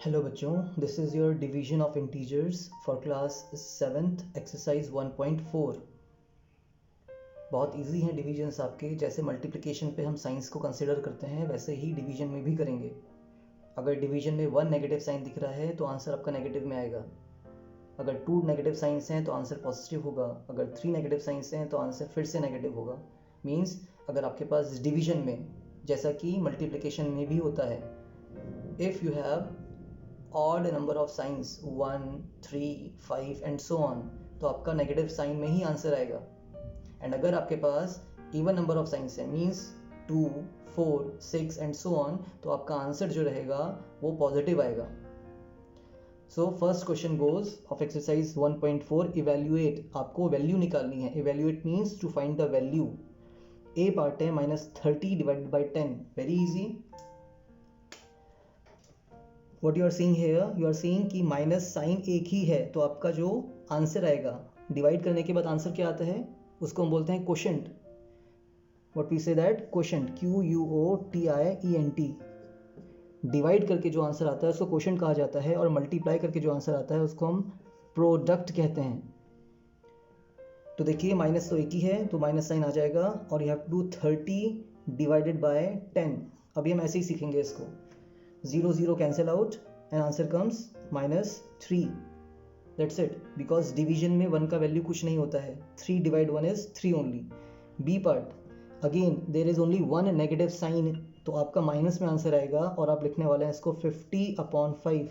Hello बच्चों, this is your division of integers for class 7th exercise 1.4। बहुत easy हैं divisions आपके। जैसे मल्टीप्लिकेशन पे हम साइंस को कंसिडर करते हैं वैसे ही डिवीजन में भी करेंगे। अगर डिवीजन में 1 नेगेटिव साइन दिख रहा है तो आंसर आपका नेगेटिव में आएगा। अगर 2 नेगेटिव साइंस हैं तो आंसर पॉजिटिव होगा। अगर 3 नेगेटिव साइंस हैं तो आंसर फिर से नेगेटिव होगा। मीन्स अगर आपके पास डिवीजन में, जैसा कि मल्टीप्लिकेशन में भी होता है, if you have odd number of science 1, 3, 5 and so on, तो आपका नेगेटिव साइन में ही आंसर आएगा। एंड अगर आपके पास इवन नंबर ऑफ साइंस है, मीन्स 2, 4, 6 एंड सो ऑन, तो आपका आंसर जो रहेगा वो पॉजिटिव आएगा। So first question goes of exercise 1.4, evaluate. आपको वैल्यू निकालनी है। Evaluate means to find the value. A part है -30 divided by 10। Very easy. What you are seeing here, you are seeing कि माइनस साइन एक ही है, तो आपका जो आंसर आएगा डिवाइड करने के बाद आंसर क्या आता है, उसको हम बोलते हैं quotient. What we say that quotient, QUOTIENT। Divide करके जो आंसर आता है उसको क्वोशंट कहा जाता है, और मल्टीप्लाई करके जो आंसर आता है उसको हम प्रोडक्ट कहते हैं। तो देखिए माइनस तो एक ही है तो माइनस साइन आ जाएगा, और you have to do 30 divided by 10। अभी हम ऐसे ही सीखेंगे इसको। 0 0 cancel out and answer comes -3. That's it, because division में 1 का वैल्यू कुछ नहीं होता है। 3 divide 1 is 3 only. B part, again there is only 1 negative sign, तो आपका माइनस में आंसर आएगा, और आप लिखने वाले हैं इसको 50/5।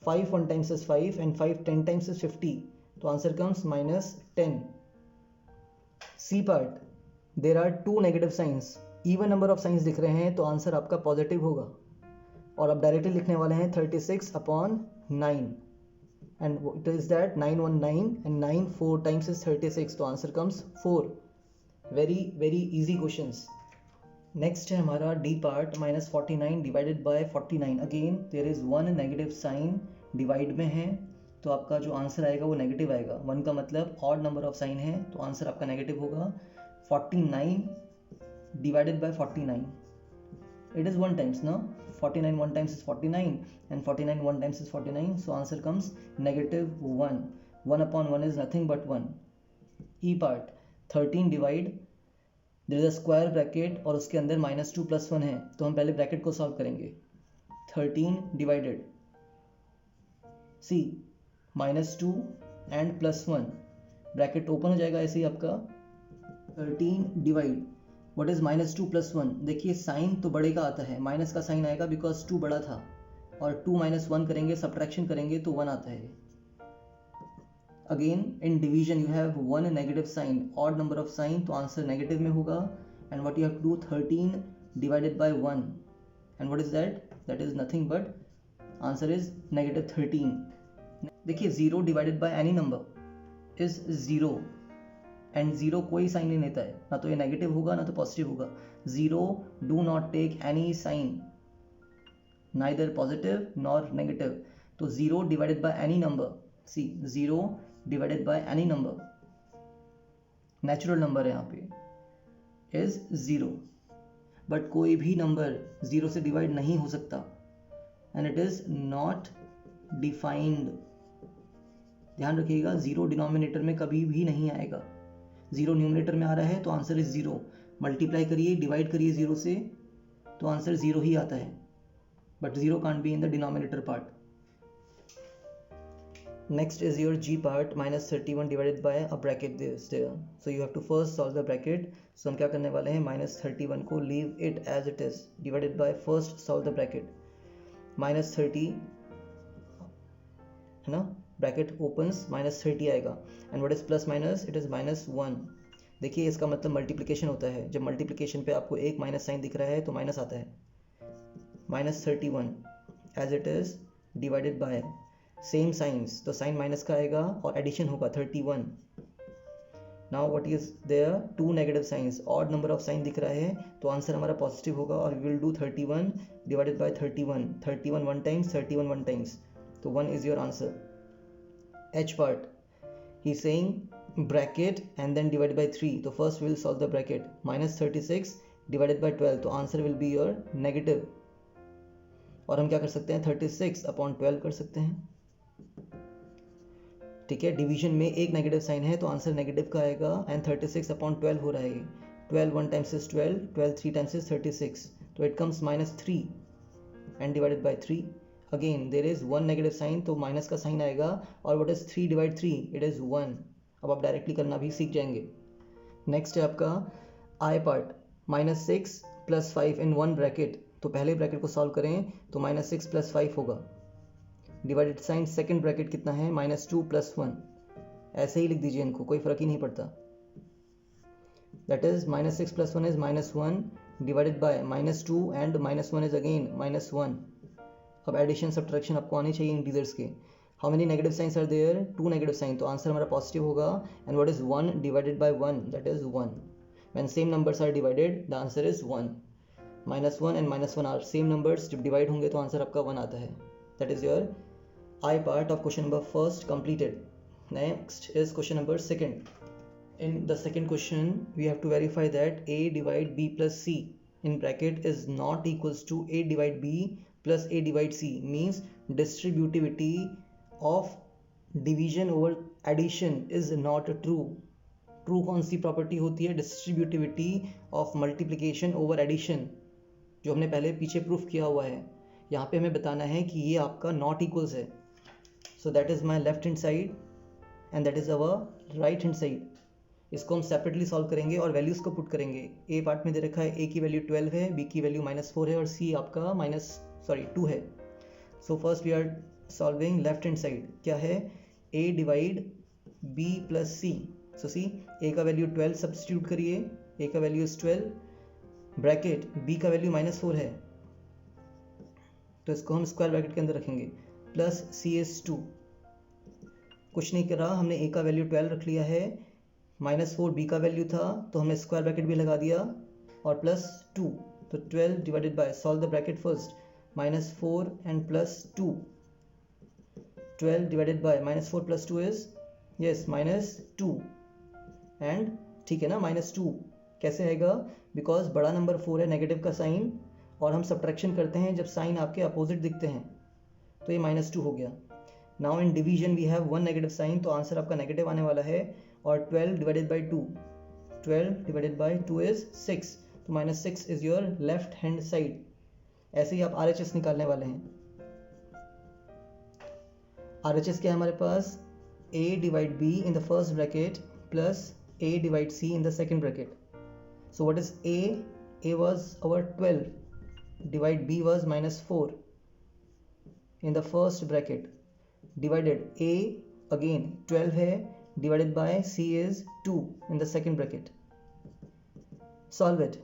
5 1 times is 5 and 5 10 times is 50, तो answer comes -10. C part, there are 2 negative signs, even number of signs दिख रहे हैं, तो आंसर आपका पॉजिटिव होगा, और आप डायरेक्टली लिखने वाले हैं 36/9, and it is that 9 1 9 and 9 4 times is 36, तो answer comes 4। Very very easy questions. Next है हमारा D part, -49 divided by 49। Again there is 1 negative sign, divide में है, तो आपका जो आंसर आएगा वो नेगेटिव आएगा। 1 का मतलब ऑड नंबर ऑफ साइन है, तो आंसर आपका नेगेटिव होगा। 49 divided by 49, it is 1 times, no? 49 1 times is 49 and 49 1 times is 49, so answer comes -1. 1/1 is nothing but 1. E part, 13 divide, there is a square bracket और उसके अंदर -2 + 1 है, तो हम पहले ब्रैकेट को सॉल्व करेंगे। 13 divided, C -2 and +1, bracket open हो जाएगा ऐसे ही आपका। 13 डिवाइड, व्हाट इज -2 + 1, देखिए साइन तो बड़े का आता है, माइनस का साइन आएगा बिकॉज 2 बड़ा था, और 2 - 1 करेंगे, सब्ट्रैक्शन करेंगे तो 1 आता है। Again in division you have 1 negative sign, odd number of sign, तो आंसर नेगेटिव में होगा। And what you have to do, 13 divided by 1, and what is that, that is nothing but answer is -13। देखिए 0 divided by any number is 0, and 0 कोई sign नहीं लेता है, ना तो ये नेगेटिव होगा ना तो पॉजिटिव होगा। 0 do not take any sign, neither positive nor negative, तो 0 divided by any number, C 0 divided by any number, natural number है यहाँ पे, इज 0, बट कोई भी नंबर 0 से डिवाइड नहीं हो सकता, and it is not defined. ध्यान रखिएगा, 0 डिनोमिनेटर में कभी भी नहीं आएगा। 0 न्यूमरेटर में आ रहा है तो आंसर इज 0, मल्टीप्लाई करिए, डिवाइड करिए 0 से, तो आंसर 0 ही आता है, but 0 can't be in the denominator part. Next is your G part, -31 divided by a bracket this there, so you have to first solve the bracket. सो हम क्या करने वाले हैं, -31 को leave it as it is, divided by first solve the bracket. -30 है ना, bracket opens, -30 आएगा, and what is plus minus, it is -1। देखिए इसका मतलब मल्टीप्लिकेशन होता है, जब मल्टीप्लिकेशन पे आपको एक माइनस साइन दिख रहा है तो माइनस आता है। -31 as it is divided by same signs, तो साइन माइनस का आएगा और एडिशन होगा 31। Now what is there, 2 negative signs, odd number of sign दिख रहा है, तो आंसर हमारा पॉजिटिव होगा, और we will do 31 divided by 31। 31 1 times, 31 1 times, तो 1 is your answer. H part, he's saying bracket and then divided by 3, so first we'll solve the bracket। -36 divided by 12, so answer will be your negative, और हम क्या कर सकते हैं 36/12 कर सकते हैं। ठीक है, डिवीजन में एक नेगेटिव साइन है तो आंसर नेगेटिव का आएगा एंड 36/12 हो रहा है। 12 1 टाइम्स इज 12, 12 3 टाइम्स इज 36, तो it comes -3 and divided by 3। Again there is one negative sign तो माइनस का साइन आएगा, और what is 3 divide 3, it is 1। अब आप डायरेक्टली करना भी सीख जाएंगे। नेक्स्ट है आपका आई पार्ट, -6 + 5 इन वन ब्रैकेट। तो पहले ब्रैकेट को सॉल्व करें तो -6 + 5 होगा, डिवाइडेड साइन सेकंड ब्रैकेट कितना है -2 + 1। ऐसे ही लिख दीजिए इनको, कोई फर्क ही नहीं पड़ता। That is -6 + 1 is -1 divided by -2 and -1 is again -1। अब एडिशन सब्ट्रैक्शन आपको आनी चाहिए इंटीजर्स के। How many negative signs are there, 2 negative sign, तो आंसर हमारा पॉजिटिव होगा। And what is 1 divided by 1, that is 1। When same numbers are divided the answer is 1। -1 and -1 are same numbers, जब divide होंगे तो answer आपका 1 आता है। That is your I part of question number first completed. Next is question number second. In the second question, we have to verify that a divide b plus c in bracket is not equals to a divide b plus a divide c, means distributivity of division over addition is not true. True कौन सी property होती है, distributivity of multiplication over addition, जो हमने पहले पीछे proof किया हुआ है। यहाँ पे हमें बताना है कि ये आपका नॉट इक्वल्स है। So that is my left hand side and that is our right hand side. इसको हम सेपरेटली सॉल्व करेंगे और वैल्यूज़ को पुट करेंगे। ए पार्ट में दे रखा है, ए की वैल्यू 12 है, बी की वैल्यू -4 है और सी आपका 2 है। So first we are solving left hand side. क्या है, A divide B plus C. So C, A का वैल्यू 12 सब्स्टिट्यूट करिए, ए का वैल्यू इज 12, ब्रैकेट बी का वैल्यू -4 है तो इसको हम स्क्वायर ब्रैकेट के अंदर रखेंगे, प्लस सी इज 2। कुछ नहीं करा, हमने ए का वैल्यू 12 रख लिया है, -4 बी का वैल्यू था तो हमने स्क्वायर ब्रैकेट भी लगा दिया और प्लस 2। तो 12 divided by, solve the bracket first, -4 and +2। 12 divided by -4 + 2 is yes -2 and ठीक है ना, -2 कैसे आएगा, बिकॉज बड़ा नंबर 4 है, नेगेटिव का साइन, और हम सब्ट्रैक्शन करते हैं जब साइन आपके अपोजिट दिखते हैं, तो ये -2 हो गया। Now in division we have one negative sign, तो आंसर आपका नेगेटिव आने वाला है। और 12 divided by 2, 12 divided by 2 is 6, तो -6 is your left hand side. ऐसे ही आप RHS निकालने वाले हैं। RHS क्या है हमारे पास, a divide b in the first bracket plus a divide c in the second bracket. So what is a was our 12, divide b was -4 in the first bracket, divided a again 12 है, divided by c is 2 in the second bracket. Solve it.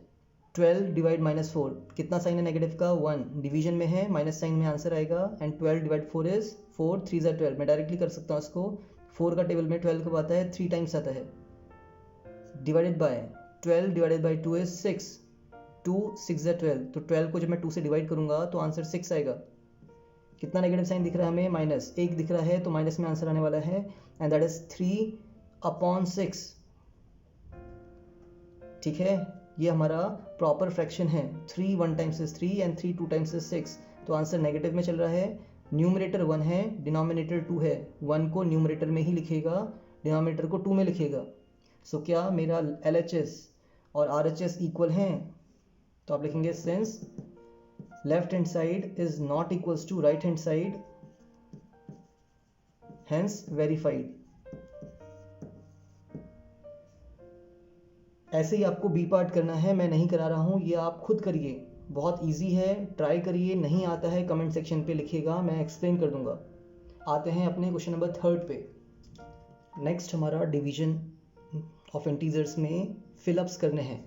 12 divide -4, कितना sign है negative का, 1, division में है, minus sign में answer आएगा। And 12 divide 4 is 4, 3 ज़ा 12, मैं डायरेक्टली कर सकता हूँ इसको। 4 का टेबल में 12 कब आता है, 3 टाइम्स आता है। Divided by 12 divided by 2 is 6, 2 6 ज़ा 12, तो 12 को जब मैं 2 से डिवाइड करूंगा तो आंसर 6 आएगा। कितना नेगेटिव साइन दिख रहा है हमें, -1 दिख रहा है, तो माइनस में आंसर आने वाला है एंड दैट इज 3/6। ठीक है, ये हमारा प्रॉपर फ्रैक्शन है। 3 1 times is 3 and 3 2 times is 6, तो आंसर नेगेटिव में चल रहा है। न्यूमरेटर 1 है, डिनोमिनेटर 2 है। 1 को न्यूमरेटर में ही लिखेगा, डिनोमिनेटर को 2 में लिखेगा। सो क्या मेरा LHS और RHS इक्वल हैं, तो आप लिखेंगे since left hand side is not equals to right hand side, hence verified. ऐसे ही आपको बी पार्ट करना है, मैं नहीं करा रहा हूँ, ये आप खुद करिए, बहुत इजी है, ट्राई करिए। नहीं आता है कमेंट सेक्शन पे लिखिएगा, मैं एक्सप्लेन कर दूंगा। आते हैं अपने क्वेश्चन नंबर 3 पे। नेक्स्ट हमारा डिवीजन ऑफ इंटीजर्स में फिलअप्स करने हैं।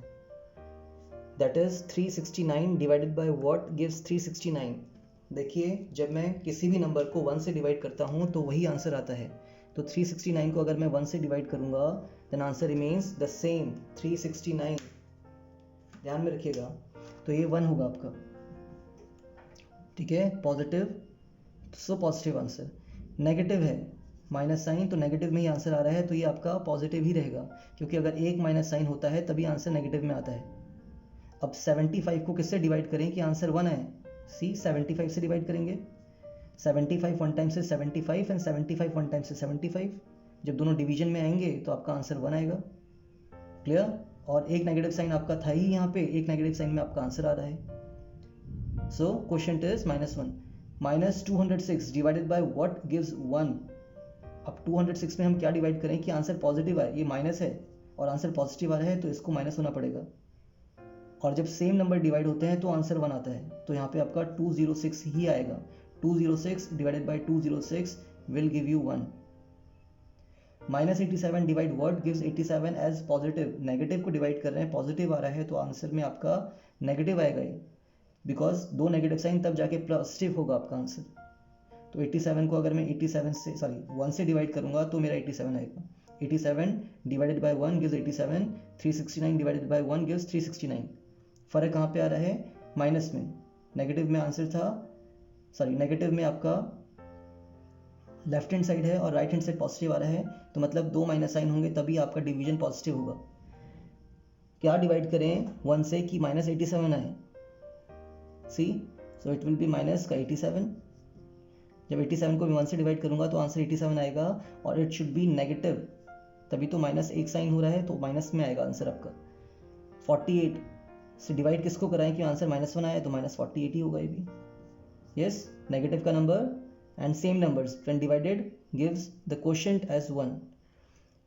That is 369 divided by what gives 369। देखिए, जब मैं किसी भी नंबर को 1 से डिवाइड करता हूँ तो वही आंसर आता है। तो 369 को अगर मैं 1 से डिवाइड करूँगा then answer remains the same 369। ध्यान में रखिएगा, तो ये 1 होगा आपका। ठीक है, positive, so positive answer. Negative है, माइनस साइन, तो नेगेटिव में ही आंसर आ रहा है, तो ये आपका पॉजिटिव ही रहेगा, क्योंकि अगर एक माइनस साइन होता है तभी आंसर नेगेटिव में आता है। अब 75 को किससे डिवाइड करें कि आंसर 1 है, सी 75 से डिवाइड करेंगे, 75 वन टाइम से 75 एंड 75 वन टाइम से 75, जब दोनों डिवीजन में आएंगे तो आपका आंसर 1 आएगा। क्लियर? और एक नेगेटिव साइन आपका था ही यहाँ पे, एक नेगेटिव साइन में आपका आंसर आ रहा है। So question is -1 minus 206 divided by what gives 1। अब 206 में हम क्या डिवाइड करें कि आंसर पॉजिटिव आए, ये माइनस है और आंसर पॉजिटिव आ रहा है तो इसको माइनस होना पड़ेगा, और जब सेम नंबर डिवाइड होते हैं तो आंसर 1 आता है, तो यहाँ पे आपका 206 ही आएगा। 206 divided by 206 will give you 1। -87 divide what gives 87 as positive, negative को डिवाइड कर रहे हैं, पॉजिटिव आ रहा है तो आंसर में आपका नेगेटिव आएगा ये, बिकॉज दो नेगेटिव साइन तब जाके पॉजिटिव होगा आपका आंसर। तो 87 को अगर मैं 1 से डिवाइड करूंगा तो मेरा 87 आएगा। 87 divided by 1 gives 87, 369 divided by 1 gives 369। फर्क कहाँ पे आ रहा है? माइनस में। नेगेटिव में आंसर था, नेगेटिव में आपका लेफ्ट हैंड साइड है और राइट हैंड साइड पॉजिटिव आ रहा है, तो मतलब दो माइनस साइन होंगे तभी आपका डिवीजन पॉजिटिव होगा। क्या डिवाइड करें 1 से कि -87 आए? See, so it will be minus का 87। जब 87 को मैं 1 से डिवाइड करूंगा तो आंसर 87 आएगा, और इट शुड बी नेगेटिव, तभी तो माइनस एक साइन हो रहा है तो माइनस में आएगा आंसर आपका। 48 से डिवाइड किसको कराएं कि आंसर -1 आया, तो -48 ही होगा ये भी। यस, नेगेटिव का number and same numbers when divided gives the quotient as 1।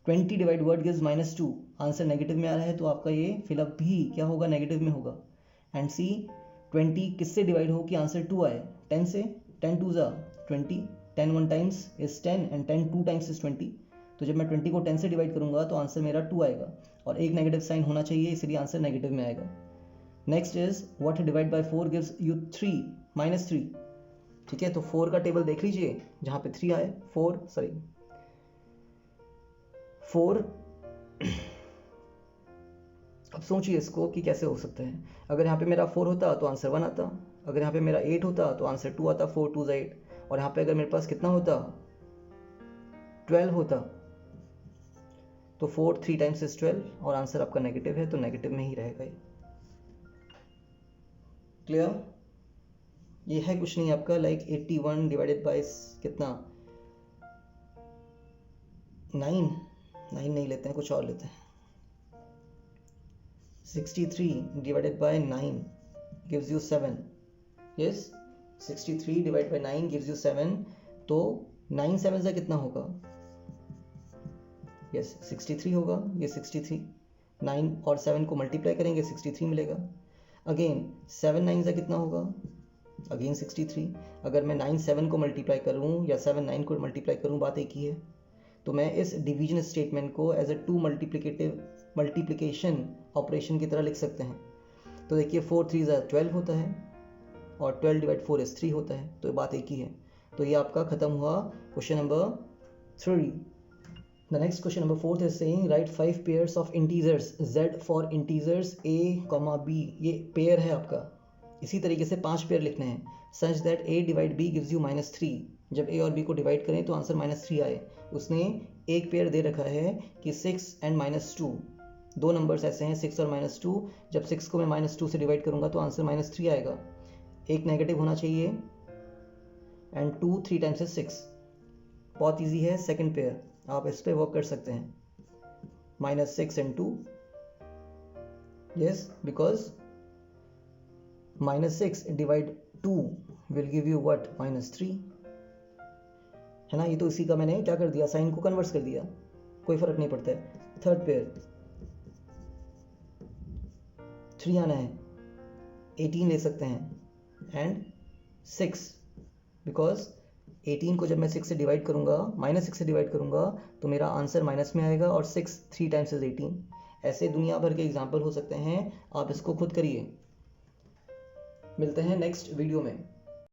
20 divide word gives -2, answer negative में आ रहा है तो आपका ये फिलअप भी क्या होगा? नेगेटिव में होगा। एंड सी 20 किससे डिवाइड हो कि आंसर 2 आए? 10 से। 10 2 ज़ा 20, 10 1 times is 10 and 10 2 times is 20। तो जब मैं 20 को 10 से डिवाइड करूंगा तो आंसर मेरा 2 आएगा, और एक नेगेटिव साइन होना चाहिए इसलिए आंसर नेगेटिव में आएगा। Next is what divide by 4 gives you 3 -3। ठीक है, तो 4 का टेबल देख लीजिए जहां पे 3 आए। 4 अब सोचिए इसको कि कैसे हो सकता है। अगर यहाँ पे मेरा 4 होता तो आंसर 1 आता, अगर यहाँ पे मेरा 8 होता तो आंसर 2 आता, 4 2 8, और यहाँ पे अगर मेरे पास कितना होता? 12 होता, तो 4 3 टाइम्स इज 12, और आंसर आपका नेगेटिव है तो नेगेटिव में ही रहेगा ये। क्लियर? ये है कुछ नहीं आपका, लाइक 81 डिवाइडेड बाय कितना? 9 नहीं लेते हैं, कुछ और लेते हैं। 63 divided by 9 gives you 7। Yes, 63 divide by 9 gives you 7, तो 9 7 से कितना होगा? यस, 63 होगा। ये 63, 9 और 7 को मल्टीप्लाई करेंगे 63 मिलेगा। अगेन 7 9 से कितना होगा? अगेन 63। अगर मैं 9 7 को मल्टीप्लाई करूँ या 7 9 को मल्टीप्लाई करूँ, बात एक ही है। तो मैं इस डिवीजन स्टेटमेंट को एज ए 2 मल्टीप्लिकेशन ऑपरेशन की तरह लिख सकते हैं। तो देखिए 4 3 12 होता है, और 12 डिवाइड 4 इज 3 होता है, तो बात एक ही है। तो ये आपका खत्म हुआ question number 3। The next question number 4 is saying right 5 pairs of integers z for integers a, b। ये पेयर है आपका, इसी तरीके से 5 पेयर लिखने हैं। Such that a divide b gives you -3, जब a और b को डिवाइड करें तो आंसर -3 आए। उसने एक पेयर दे रखा है कि 6 एंड -2, दो नंबर्स ऐसे हैं 6 और -2, जब 6 को मैं -2 से डिवाइड करूंगा तो आंसर -3 आएगा। एक नेगेटिव होना चाहिए, एंड 2 3 टाइम्स इज 6। बहुत ईजी है सेकेंड पेयर, आप इस पर वर्क कर सकते हैं। -6 and 2, yes, because -6 divide 2 will give you what? -3, है ना। ये तो इसी का मैंने क्या कर दिया? साइन को कन्वर्स कर दिया, कोई फर्क नहीं पड़ता है। थर्ड पेयर 3 आना है, 18 ले सकते हैं, एंड 6, बिकॉज 18 को जब मैं 6 से डिवाइड करूंगा, -6 से डिवाइड करूंगा, तो मेरा आंसर माइनस में आएगा, और 6 3 टाइम्स इज 18। ऐसे दुनिया भर के एग्जाम्पल हो सकते हैं, आप इसको खुद करिए। मिलते हैं नेक्स्ट वीडियो में।